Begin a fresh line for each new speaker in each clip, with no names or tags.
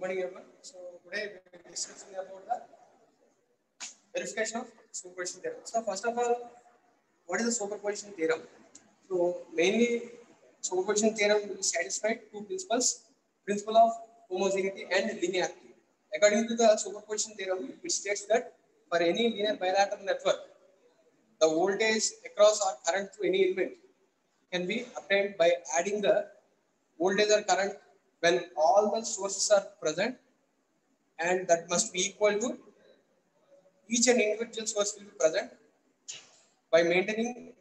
morning, everyone. So today we will be discussing about the verification of superposition theorem. So first of all, what is the superposition theorem? So mainly superposition theorem will satisfy two principles: principle of homogeneity and linearity. According to the superposition theorem, it states that for any linear bilateral network, the voltage across or current through any element can be obtained by adding the voltage or current when all the sources are present, and that must be equal to each and individual source will be present by maintaining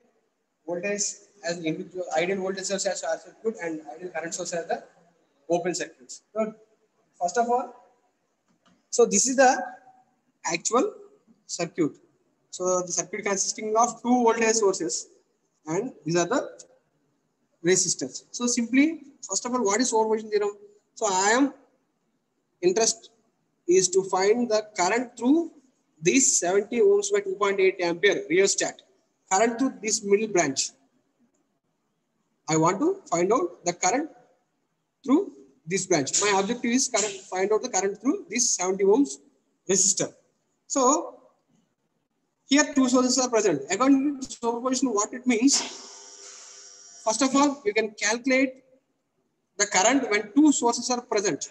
voltage as individual ideal voltage source as short circuit and ideal current source as the open circuits. So first of all, so this is the actual circuit. So the circuit consisting of two voltage sources, and these are the resistors. So simply, first of all, what is superposition theorem? So I am interest is to find the current through this 70 ohms by 2.8 ampere rheostat current through this middle branch. I want to find out the current through this branch. My objective is find out the current through this 70 ohms resistor. So here two sources are present. According to superposition, what it means? First of all, you can calculate the current when two sources are present.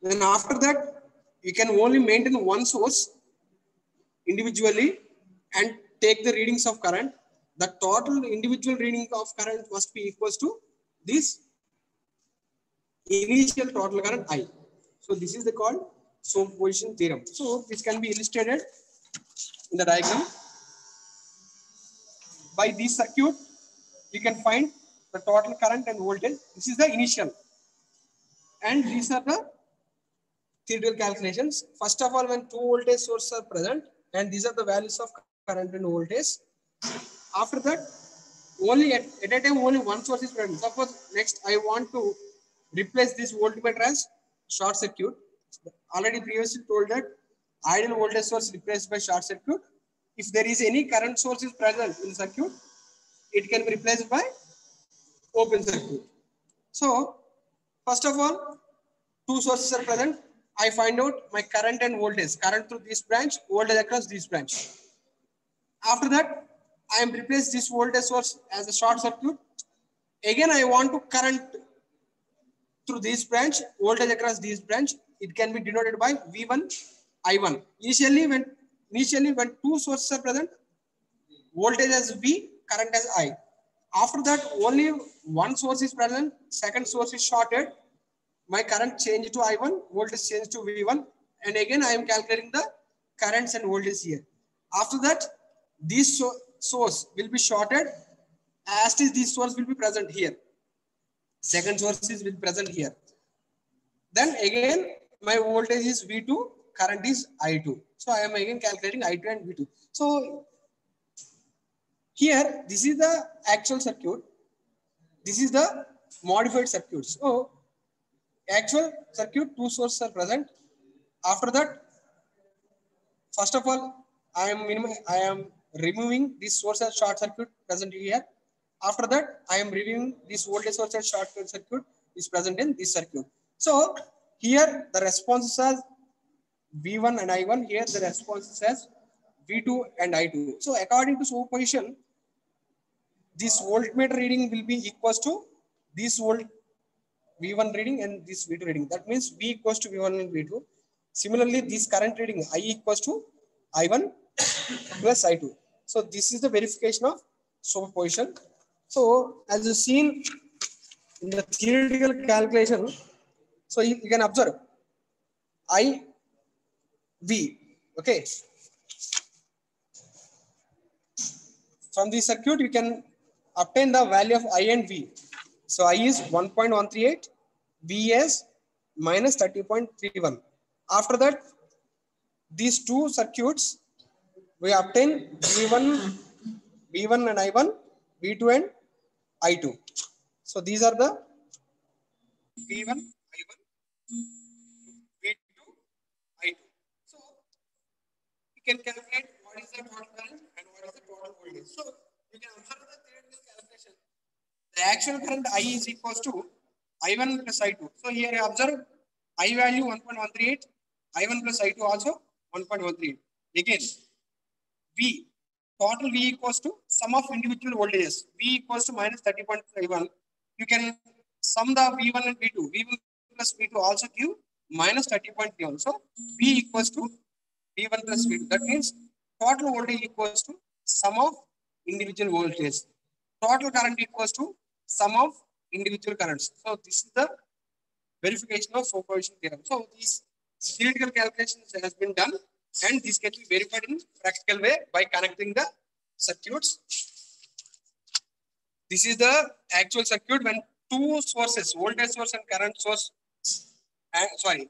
Then after that, you can only maintain one source individually and take the readings of current. The total individual reading of current must be equals to this initial total current I. So this is the called superposition theorem. So this can be illustrated in the diagram. By this circuit, you can find the total current and voltage. This is the initial, and these are the theoretical calculations. First of all, when two voltage sources are present, and these are the values of current and voltage. After that, only at a time only one source is present. Suppose next I want to replace this voltmeter as short circuit. Already previously told that ideal voltage source replaced by short circuit. If there is any current source is present in circuit, it can be replaced by open circuit. So first of all, two sources are present. I find out my current and voltage. Current through this branch, voltage across this branch. After that, I am replace this voltage source as a short circuit. Again, I want to current through this branch, voltage across this branch. It can be denoted by V1, I1. Initially, when two sources are present, voltage as V, current as I. After that, only one source is present. Second source is shorted. My current change to I1, voltage change to V1, and again I am calculating the currents and voltage here. After that, this source will be shorted, as is this source will be present here. Second sources will be present here. Then again, my voltage is V2, current is I2. So I am again calculating I2 and V2. So here, this is the actual circuit. This is the modified circuit. So actual circuit, two sources are present. After that, first of all, I am removing this source as short circuit present here. After that, I am removing this voltage source as short circuit is present in this circuit. So here the responses are V1 and I1. Here the responses as V2 and I2. So according to superposition, this voltmeter reading will be equals to this V1 reading and this V2 reading. That means V equals to V1 and V2. Similarly, this current reading I equals to I1 plus I2. So this is the verification of superposition. So as you seen in the theoretical calculation, so you can observe I, V. Okay. From this circuit, you can obtain the value of I and V. So I is 1.138, V is minus 30.31. After that, these two circuits, we obtain V1 and I1, V2 and I2. So these are the V1, I1, V2, I2. So you can calculate what is the total current and what is the total voltage. So you can observe the theoretical calculation. The actual current I is equals to I1 plus I2. So here I observe I value 1.138, I1 plus I2 also 1.138. Again, V, total V equals to sum of individual voltages. V equals to minus 30.51. You can sum the V1 and V2. V1 plus V2 also give minus 30.31. So V equals to V1 plus V2. That means total voltage equals to sum of individual voltages. Total current equals to sum of individual currents. So this is the verification of superposition theorem. So these theoretical calculations has been done, and this can be verified in practical way by connecting the circuits. This is the actual circuit when two sources, voltage source and current source,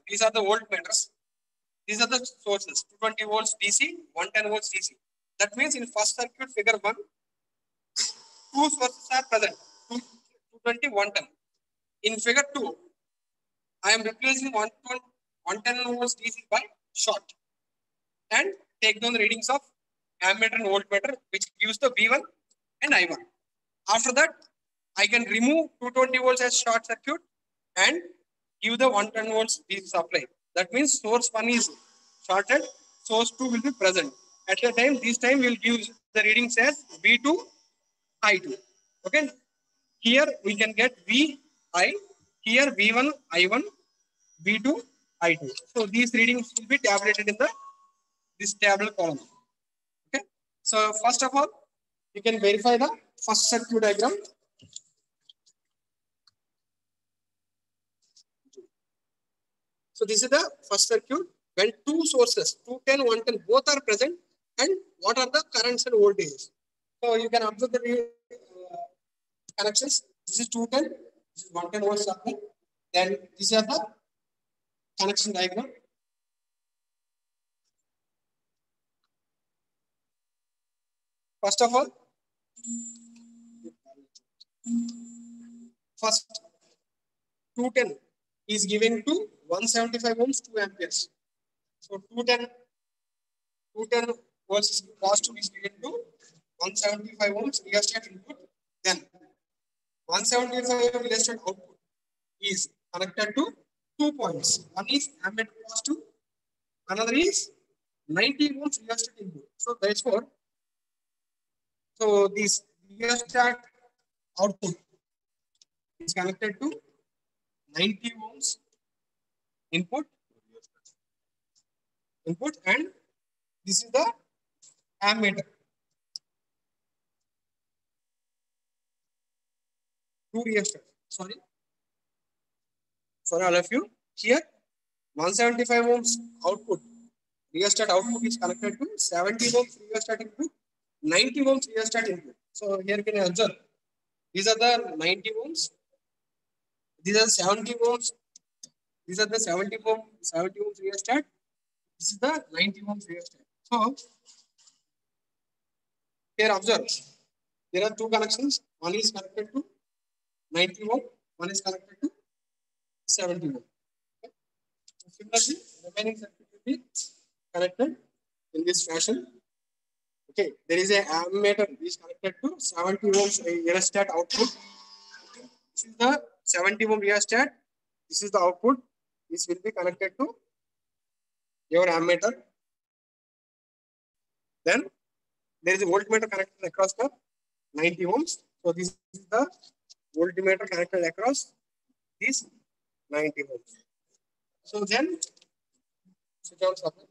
these are the voltmeters. These are the sources, 220 volts DC, 110 volts DC. That means in first circuit figure 1, two sources are present, 220, 110. In figure 2, I am replacing 110 volts DC by short and take down the readings of ammeter and voltmeter, which gives the V1 and I1. After that, I can remove 220 volts as short circuit and give the 110 volts DC supply. That means source 1 is shorted, source 2 will be present. At the time, this time we will give the readings as V2, I2. Okay. Here we can get VI, here V1, I1, V2, I2. So these readings will be tabulated in the this table column. Okay. So first of all, you can verify the first circuit diagram. So this is the first circuit when two sources, 210, 110, both are present, and what are the currents and voltages. So you can observe the connections. This is 210, this is 110 volts supply. Then these are the connection diagram. First of all, first 210 is given to 175 ohms, 2 amperes. So 210 volts is positive is given to 175 ohms rheostat input. Then 175 rheostat output is connected to 2 points. One is ammeter positive, another is 90 volts rheostat input. So therefore, so this rheostat output is connected to 90 ohms input, and this is the ammeter. Two rheostat. Sorry, for all of you. Here, 175 ohms output, rheostat output is connected to 70 ohms rheostat input, 90 ohms rheostat input. So here you can observe, these are the 90 ohms, these are 70 ohms, these are the 70 ohms rheostat, this is the 90 ohms rheostat. So here observe, there are two connections, one is connected to 90 ohm, one is connected to 70 ohm. Okay. Similarly, remaining circuit will be connected in this fashion. Okay, there is a ammeter which is connected to 70 ohms rheostat output. This is the 70 ohm rheostat. This is the output. This will be connected to your ammeter. Then there is a voltmeter connected across the 90 ohms. So this is the voltmeter connected across these 90 ohms. So then switch on supply.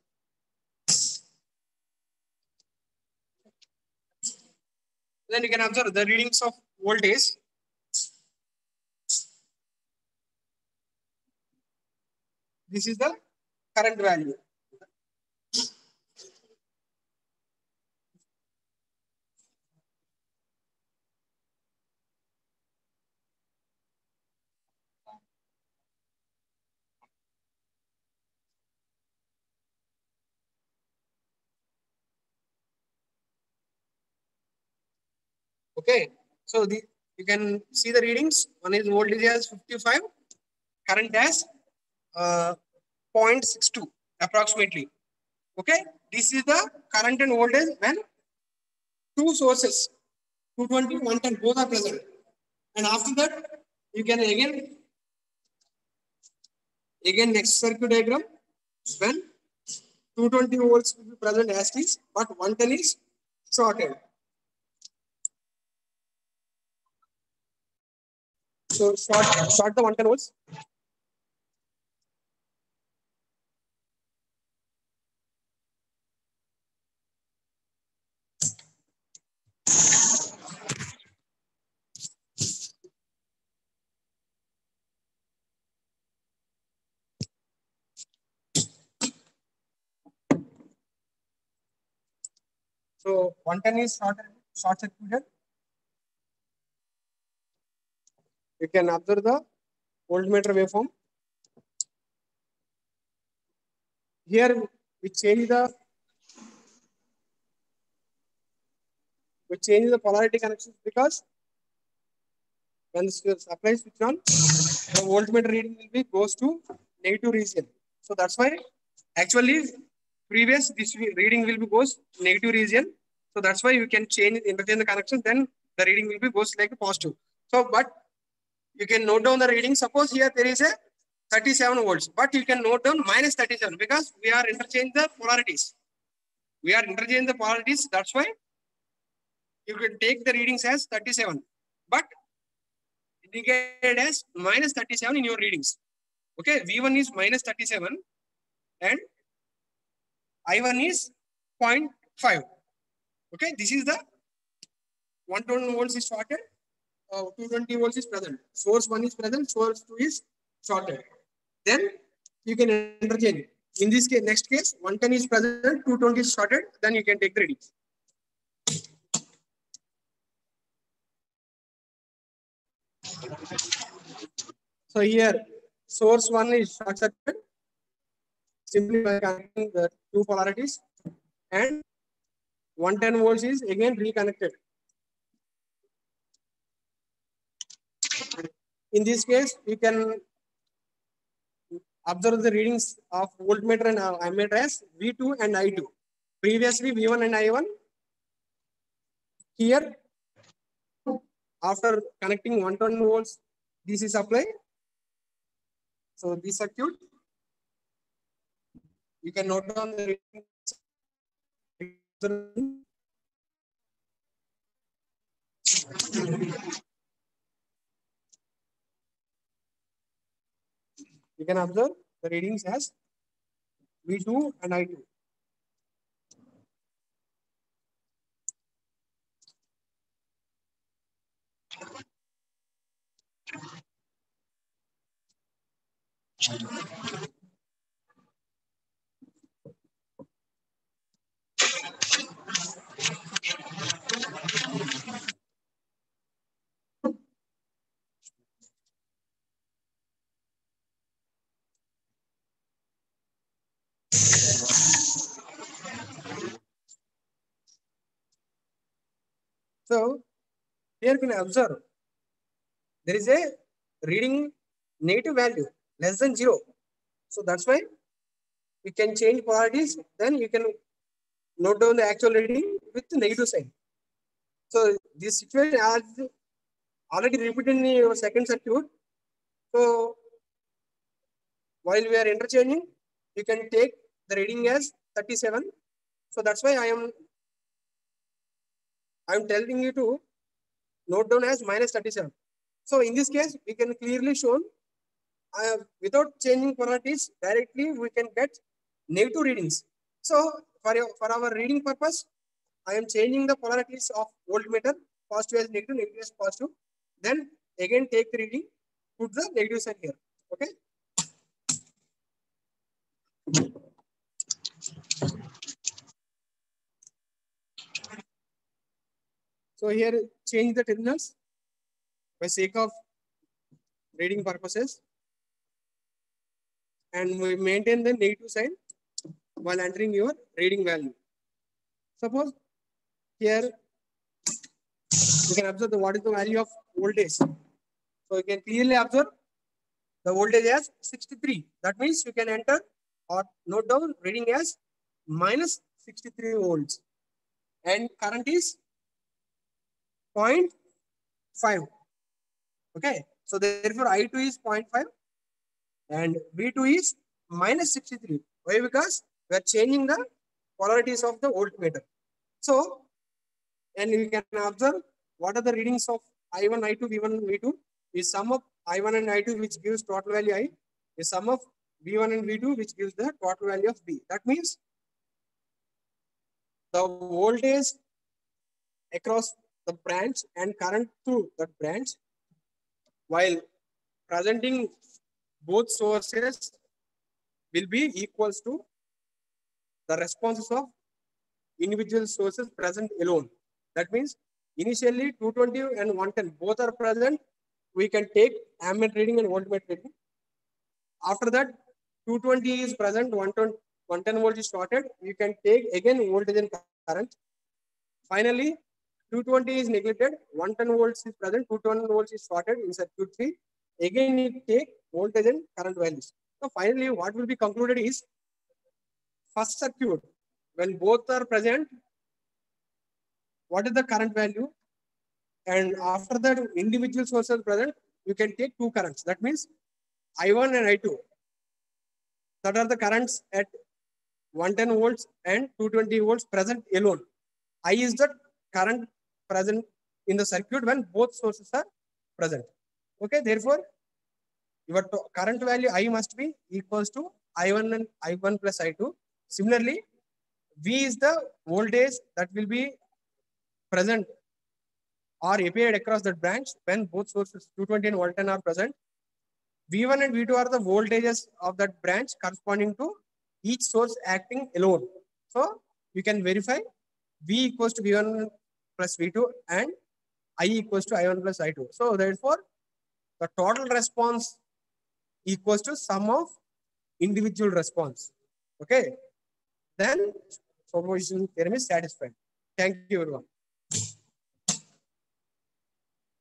Then you can observe the readings of voltage. This is the current value. Okay, so you can see the readings. One is voltage as 55, current as 0.62 approximately. Okay, this is the current and voltage when two sources, 220, 110, both are present. And after that, you can again Again, next circuit diagram, when 220 volts will be present as is, but 110 is shorted. So short the 110 volts. So 110 is short circuited. You can observe the voltmeter waveform. Here we change the polarity connections because when the supply switch on, the voltmeter reading will be goes to negative region. So that's why actually previous this reading will be goes negative region. So that's why you can interchange the connection. Then the reading will be goes like a positive. So but you can note down the reading. Suppose here there is a 37 volts, but you can note down minus 37 because we are interchanging the polarities. We are interchanging the polarities. That's why you can take the readings as 37, but indicated as minus 37 in your readings. Okay, V1 is minus 37 and I1 is 0.5. Okay, this is the 120 volts is shorted, 220 volts is present. Source 1 is present, source 2 is shorted. Then you can interchange. In this case, next case, 110 is present, 220 is shorted, then you can take the readings. So here, source 1 is short circuit simply by connecting the two polarities, and 110 volts is again reconnected. In this case, you can observe the readings of voltmeter and ammeter as V2 and I2. Previously, V1 and I1. Here, after connecting 120 volts DC supply, so this circuit, you can note down the readings. You can observe the readings as V2 and I2. So here you can observe there is a reading negative value less than 0. So that's why we can change polarities. Then you can note down the actual reading with the negative sign. So this situation is already repeated in your second circuit. So while we are interchanging, you can take the reading as 37. So that's why I am telling you to note down as minus 37. So in this case, we can clearly show without changing polarities directly, we can get negative readings. So for our reading purpose, I am changing the polarities of voltmeter, positive as negative, negative as positive. Then again take the reading, put the negative sign here. Okay. So here change the terminals by sake of reading purposes, and we maintain the negative sign while entering your reading value. Suppose here you can observe what is the value of voltage. So you can clearly observe the voltage as 63. That means you can enter or note down reading as minus 63 volts, and current is 0.5. Okay, so therefore I2 is 0.5 and V2 is minus 63. Why? Because we are changing the polarities of the voltmeter. So, and you can observe what are the readings of I1, I2, V1, V2 is sum of I1 and I2 which gives total value I, is sum of V1 and V2 which gives the total value of B. That means the voltage across the branch and current through that branch while presenting both sources will be equals to the responses of individual sources present alone. That means initially 220 and 110 both are present. We can take ambient reading and voltmeter reading. After that, 220 is present, 110 volts is started. You can take again voltage and current. Finally, 220 is neglected, 110 volts is present, 220 volts is started in circuit 3. Again, you take voltage and current values. So finally, what will be concluded is first circuit, when both are present, what is the current value? And after that, individual sources present, you can take two currents. That means I1 and I2. That are the currents at 110 volts and 220 volts present alone. I is the current present in the circuit when both sources are present. Okay, therefore, your current value I must be equals to I1 and I1 plus I2. Similarly, V is the voltage that will be present or appeared across that branch when both sources 220 and 110 are present. V1 and V2 are the voltages of that branch corresponding to each source acting alone. So you can verify V equals to V1 plus V2 and I equals to I1 plus I2. So therefore, the total response equals to sum of individual response. Okay. Then superposition theorem is satisfied. Thank you everyone.